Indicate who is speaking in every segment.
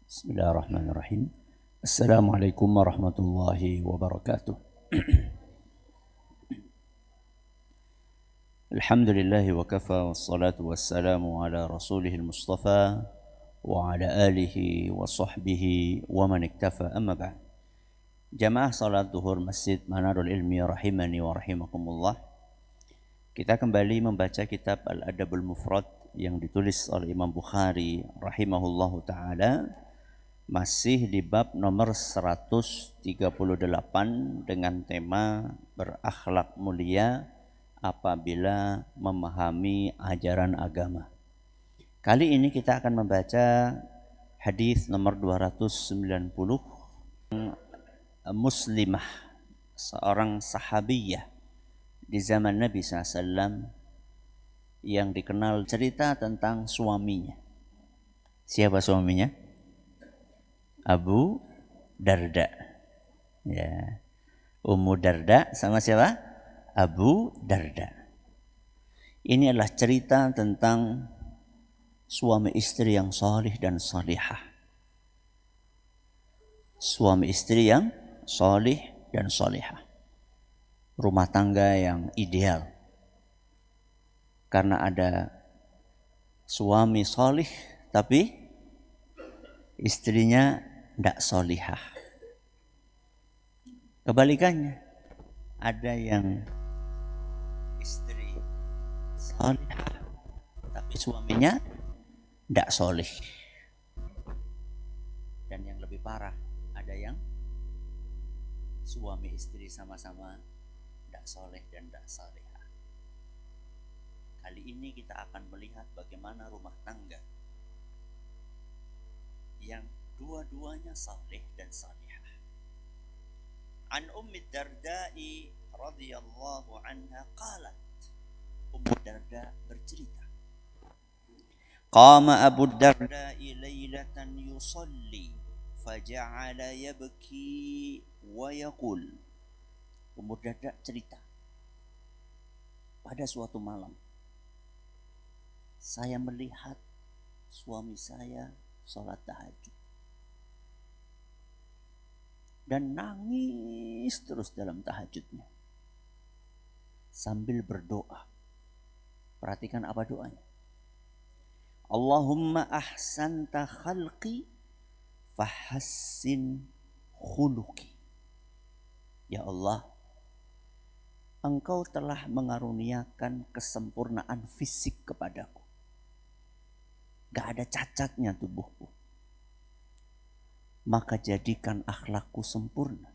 Speaker 1: Bismillahirrahmanirrahim. Assalamualaikum warahmatullahi wabarakatuh. Alhamdulillahi wa kafa wassalatu wassalamu ala rasulihil mustafa wa ala alihi wa sahbihi wa man iktafa amma ba'd. Jamaah salat duhur Masjid Manarul Ilmi rahimani wa rahimakumullah. Kita kembali membaca kitab Al-Adabul Mufrad yang ditulis oleh Imam Bukhari rahimahullahu ta'ala. Masih di bab nomor 138 dengan tema berakhlak mulia apabila memahami ajaran agama. Kali ini kita akan membaca hadis nomor 290. Muslimah, seorang sahabiyah di zaman Nabi SAW yang dikenal cerita tentang suaminya. Siapa suaminya? Abu Darda. Ya. Ummu Darda sama siapa? Abu Darda. Ini adalah cerita tentang suami istri yang salih dan salihah. Suami istri yang salih dan salihah. Rumah tangga yang ideal. Karena ada suami salih tapi istrinya tidak solihah. Kebalikannya, ada yang istri solihah tapi suaminya tidak solih. Dan yang lebih parah, ada yang suami istri sama-sama tidak soleh dan tidak solihah. Kali ini kita akan melihat bagaimana rumah tangga yang dua-duanya saleh dan salihah. An Ummi Darda'i radhiyallahu anha qalat. Ummu Darda bercerita. Qama Abu Darda'i lailatan yusalli faja'ala yabki wa yaqul. Ummu Darda cerita. Pada suatu malam saya melihat suami saya sholat tahajud dan nangis terus dalam tahajudnya sambil berdoa. Perhatikan apa doanya. Allahumma ahsanta khalqi fahassin khuluqi. Ya Allah, Engkau telah mengaruniakan kesempurnaan fisik kepadaku. Gak ada cacatnya tubuhku. Maka jadikan akhlakku sempurna.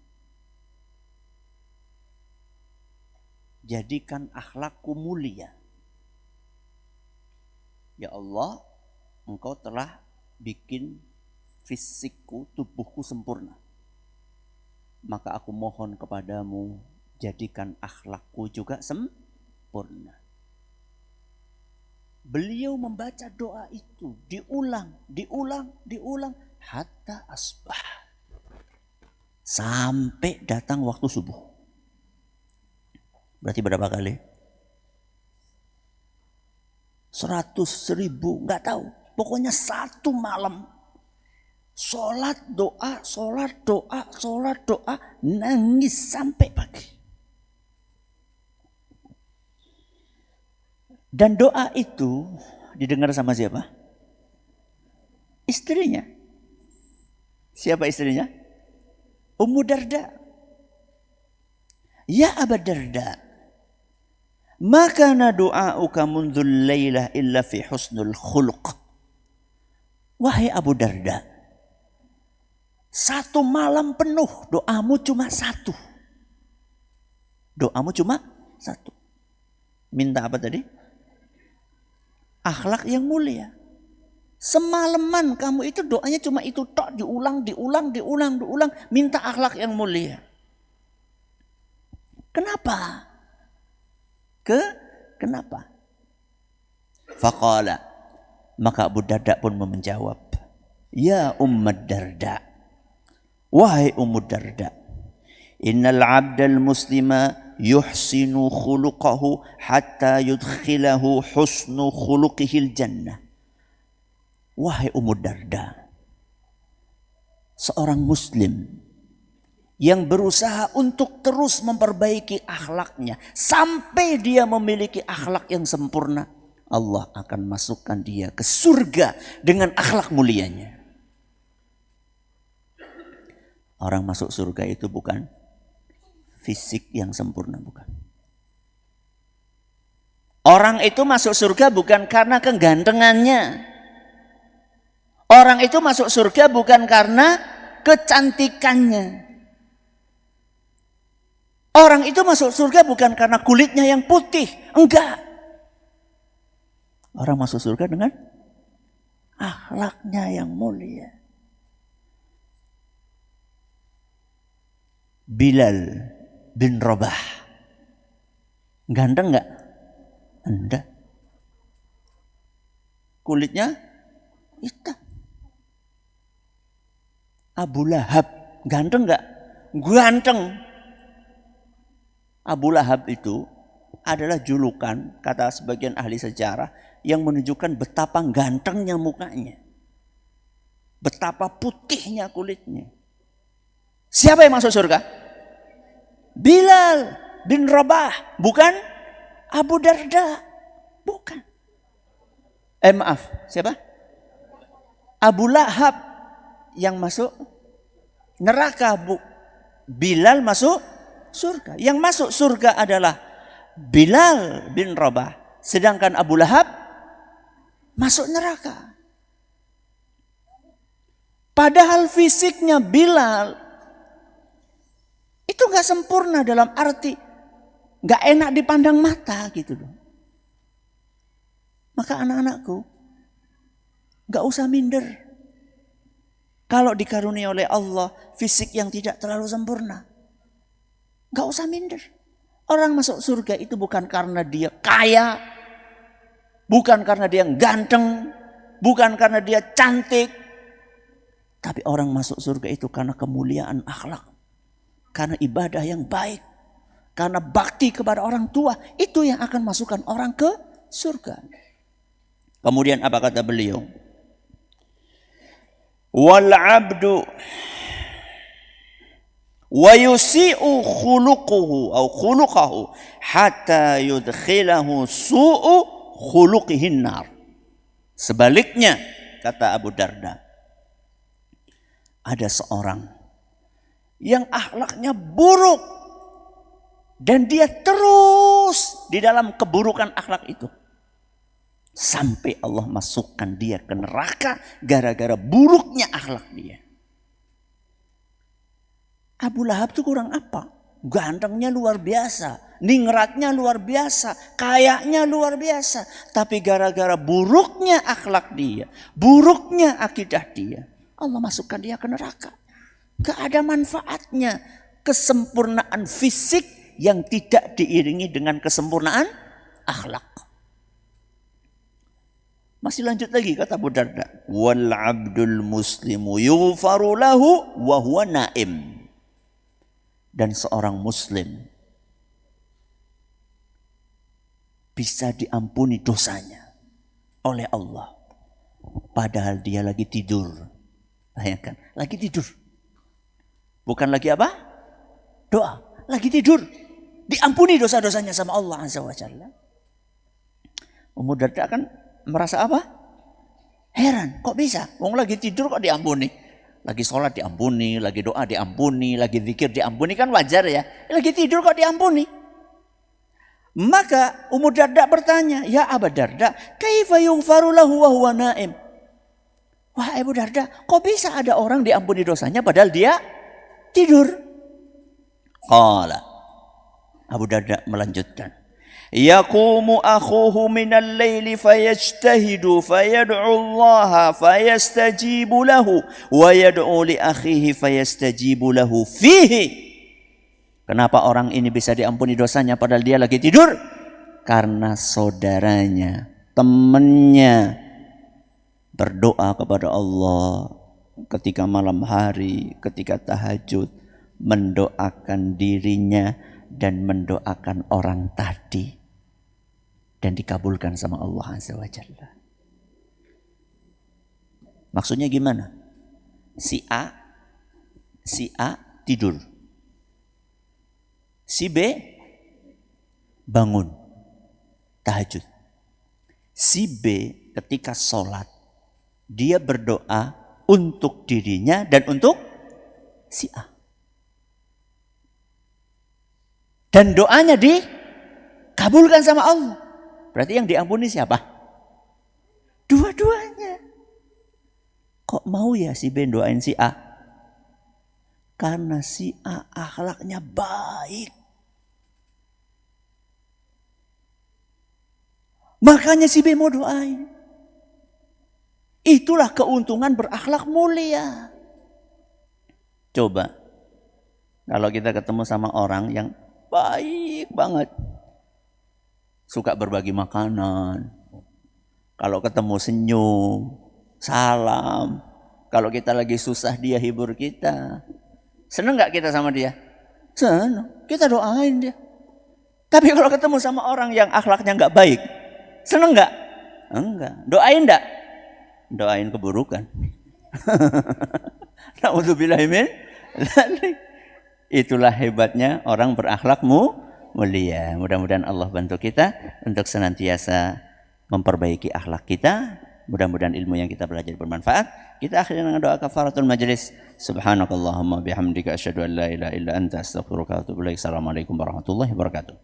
Speaker 1: Jadikan akhlakku mulia. Ya Allah, Engkau telah bikin fisikku, tubuhku sempurna. Maka aku mohon kepadamu, jadikan akhlakku juga sempurna. Beliau membaca doa itu diulang hatta asbah, sampai datang waktu subuh. Berarti berapa kali? 100.000, nggak tahu. Pokoknya satu malam sholat doa, nangis sampai pagi. Dan doa itu didengar sama siapa? Istrinya. Siapa istrinya? Ummu Darda. Ya Abu Darda, maka du'auka mundzul lailah illa fi husnul khuluq. Wahai Abu Darda, satu malam penuh doamu cuma satu. Doamu cuma satu. Minta apa tadi? Akhlak yang mulia. Semalaman kamu itu doanya cuma itu tok, diulang, minta akhlak yang mulia. Kenapa? Kenapa? Faqala, maka Abu Darda pun menjawab, ya Ummu Darda, wahai Ummu Darda, innal 'abdal muslima yuhsinu khuluqahu hatta yudkhilahu husnu khuluqihil jannah. Wahai Ummu Darda, seorang muslim yang berusaha untuk terus memperbaiki akhlaknya sampai dia memiliki akhlak yang sempurna, Allah akan masukkan dia ke surga dengan akhlak mulianya. Orang masuk surga itu bukan fisik yang sempurna, bukan. Orang itu masuk surga bukan karena kegantengannya. Orang itu masuk surga bukan karena kecantikannya. Orang itu masuk surga bukan karena kulitnya yang putih. Enggak. Orang masuk surga dengan akhlaknya yang mulia. Bilal bin Rabah. Ganteng enggak? Enggak. Kulitnya hitam. Abu Lahab. Ganteng enggak? Ganteng. Abu Lahab itu adalah julukan, kata sebagian ahli sejarah, yang menunjukkan betapa gantengnya mukanya. Betapa putihnya kulitnya. Siapa yang masuk surga? Bilal bin Rabah, bukan Abu Darda, bukan. Maaf, siapa? Abu Lahab yang masuk neraka, Bu. Bilal masuk surga. Yang masuk surga adalah Bilal bin Rabah, sedangkan Abu Lahab masuk neraka. Padahal fisiknya Bilal itu gak sempurna, dalam arti gak enak dipandang mata gitu loh. Maka anak-anakku, gak usah minder kalau dikaruniai oleh Allah fisik yang tidak terlalu sempurna. Gak usah minder. Orang masuk surga itu bukan karena dia kaya, bukan karena dia ganteng, bukan karena dia cantik. Tapi orang masuk surga itu karena kemuliaan akhlak, karena ibadah yang baik, karena bakti kepada orang tua. Itu yang akan masukkan orang ke surga. Kemudian apa kata beliau? Wal abdu wa yusi'u khuluquhu atau khuluquhu hatta yudkhilahu su'u khuluqihin nar. Sebaliknya, kata Abu Darda, ada seorang yang akhlaknya buruk dan dia terus di dalam keburukan akhlak itu sampai Allah masukkan dia ke neraka gara-gara buruknya akhlak dia. Abu Lahab itu kurang apa? Gantengnya luar biasa, ningratnya luar biasa, kayaknya luar biasa. Tapi gara-gara buruknya akhlak dia, buruknya akidah dia, Allah masukkan dia ke neraka. Gak ada manfaatnya kesempurnaan fisik yang tidak diiringi dengan kesempurnaan akhlak. Masih lanjut lagi kata Abu Darda. Wal abdul muslimu yughfaru lahu wa huwa naim. Dan seorang muslim bisa diampuni dosanya oleh Allah padahal dia lagi tidur. Bayangkan, lagi tidur. Bukan lagi apa? Doa, lagi tidur. Diampuni dosa-dosanya sama Allah Azza wa Jalla. Ummu Darda kan merasa apa? Heran, kok bisa? Wong lagi tidur kok diampuni? Lagi sholat diampuni, lagi doa diampuni, lagi zikir diampuni, kan wajar ya. Lagi tidur kok diampuni? Maka Ummu Darda bertanya, ya Abu Darda, kaifa yughfaru lahu wa huwa naim? Wah Abu Darda, kok bisa ada orang diampuni dosanya padahal dia tidur? Qala, Abu Darda melanjutkan, yaqumu akhuhu minal laili fayajtahidu fayad'u Allah fayastajibu lahu wa yad'u li akhihi fayastajibu lahu fihi. Kenapa orang ini bisa diampuni dosanya padahal dia lagi tidur? Karena saudaranya, temannya berdoa kepada Allah ketika malam hari, ketika tahajud, mendoakan dirinya dan mendoakan orang tadi. Dan dikabulkan sama Allah Azza wa Jalla. Maksudnya gimana? Si A Si A tidur. Si B bangun tahajud. Si B ketika sholat, dia berdoa untuk dirinya dan untuk si A. Dan doanya dikabulkan sama Allah. Berarti yang diampuni siapa? Dua-duanya. Kok mau ya si B doain si A? Karena si A akhlaknya baik. Makanya si B mau doain. Itulah keuntungan berakhlak mulia. Coba, kalau kita ketemu sama orang yang baik banget, suka berbagi makanan, kalau ketemu senyum, salam, kalau kita lagi susah dia hibur kita, seneng gak kita sama dia? Seneng, kita doain dia. Tapi kalau ketemu sama orang yang akhlaknya gak baik, seneng gak? Enggak. Doain gak? Doain keburukan. Na'udzubillahi min dzalik. Itulah hebatnya orang berakhlak mulia. Mudah-mudahan Allah bantu kita untuk senantiasa memperbaiki akhlak kita. Mudah-mudahan ilmu yang kita belajar bermanfaat. Kita akhiri dengan doa kafaratul majlis. Subhanakallahumma bihamdika asyhadu an la ilaha illa anta astaghfiruka wa atubu ilaik. Assalamualaikum warahmatullahi wabarakatuh.